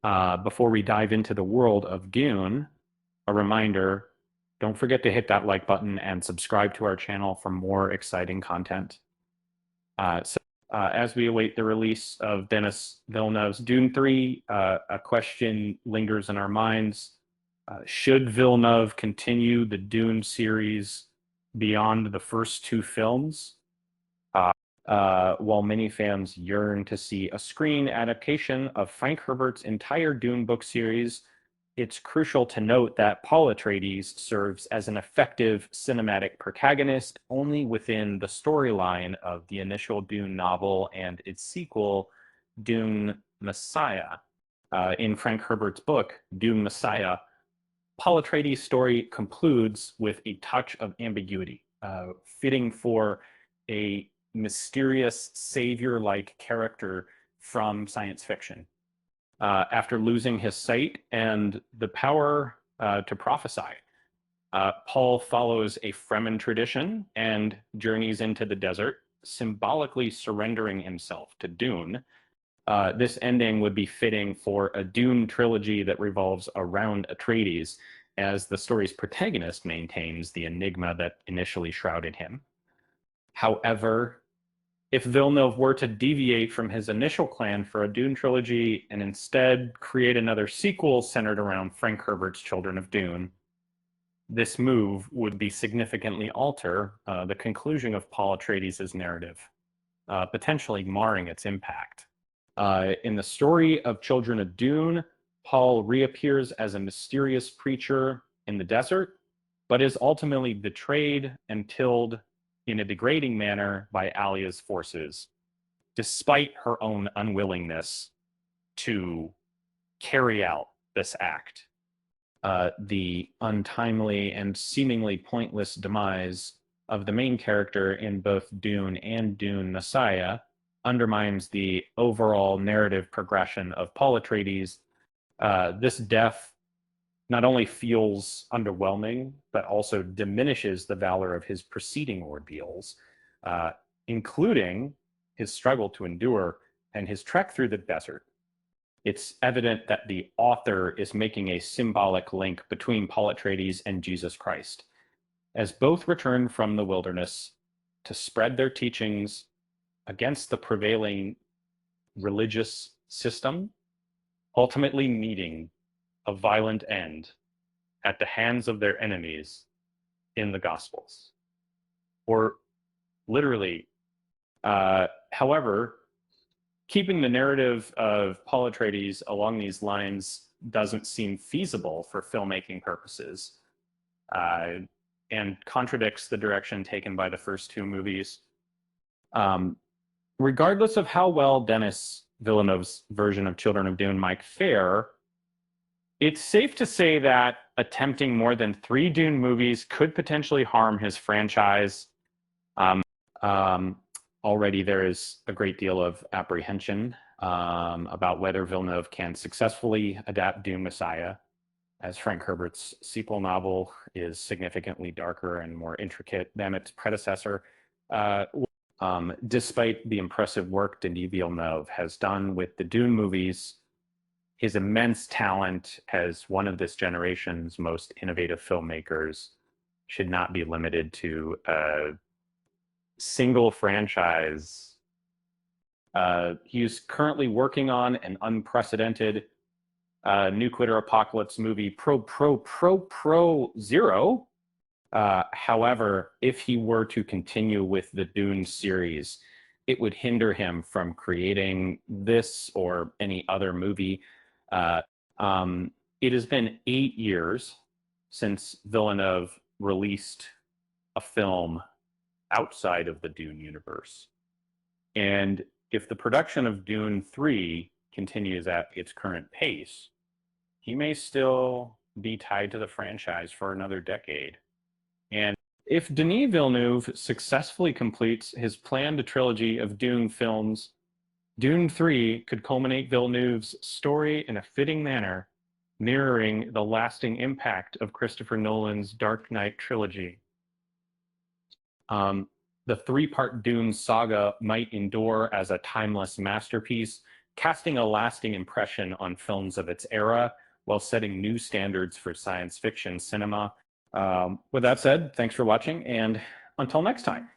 Before we dive into the world of Dune, a reminder, don't forget to hit that like button and subscribe to our channel for more exciting content. As we await the release of Denis Villeneuve's Dune 3, a question lingers in our minds. Should Villeneuve continue the Dune series beyond the first two films? While many fans yearn to see a screen adaptation of Frank Herbert's entire Dune book series, it's crucial to note that Paul Atreides serves as an effective cinematic protagonist only within the storyline of the initial Dune novel and its sequel, Dune Messiah. In Frank Herbert's book, Dune Messiah, Paul Atreides' story concludes with a touch of ambiguity, fitting for a mysterious savior-like character from science fiction. After losing his sight and the power to prophesy, Paul follows a Fremen tradition and journeys into the desert, symbolically surrendering himself to Dune. This ending would be fitting for a Dune trilogy that revolves around Atreides, as the story's protagonist maintains the enigma that initially shrouded him. However, if Villeneuve were to deviate from his initial plan for a Dune trilogy and instead create another sequel centered around Frank Herbert's Children of Dune, this move would be significantly alter the conclusion of Paul Atreides' narrative, potentially marring its impact. In the story of Children of Dune, Paul reappears as a mysterious preacher in the desert, but is ultimately betrayed and killed in a degrading manner by Alia's forces, despite her own unwillingness to carry out this act. The untimely and seemingly pointless demise of the main character in both Dune and Dune Messiah undermines the overall narrative progression of Paul Atreides. This death not only feels underwhelming, but also diminishes the valor of his preceding ordeals, including his struggle to endure and his trek through the desert. It's evident that the author is making a symbolic link between Paul Atreides and Jesus Christ, as both return from the wilderness to spread their teachings against the prevailing religious system, ultimately meeting a violent end at the hands of their enemies in the Gospels. Or literally, however, keeping the narrative of Paul Atreides along these lines doesn't seem feasible for filmmaking purposes, and contradicts the direction taken by the first two movies. Regardless of how well Denis Villeneuve's version of Children of Dune might fare, it's safe to say that attempting more than 3 Dune movies could potentially harm his franchise. Already there is a great deal of apprehension about whether Villeneuve can successfully adapt Dune Messiah, as Frank Herbert's sequel novel is significantly darker and more intricate than its predecessor. Despite the impressive work Denis Villeneuve has done with the Dune movies, his immense talent as one of this generation's most innovative filmmakers should not be limited to a single franchise. He's currently working on an unprecedented nuclear apocalypse movie, Pro Zero. However, if he were to continue with the Dune series, it would hinder him from creating this or any other movie. It has been 8 years since Villeneuve released a film outside of the Dune universe. And if the production of Dune 3 continues at its current pace, he may still be tied to the franchise for another decade. And if Denis Villeneuve successfully completes his planned trilogy of Dune films, Dune 3 could culminate Villeneuve's story in a fitting manner, mirroring the lasting impact of Christopher Nolan's Dark Knight trilogy. The 3-part Dune saga might endure as a timeless masterpiece, casting a lasting impression on films of its era while setting new standards for science fiction cinema. With that said, thanks for watching, and until next time.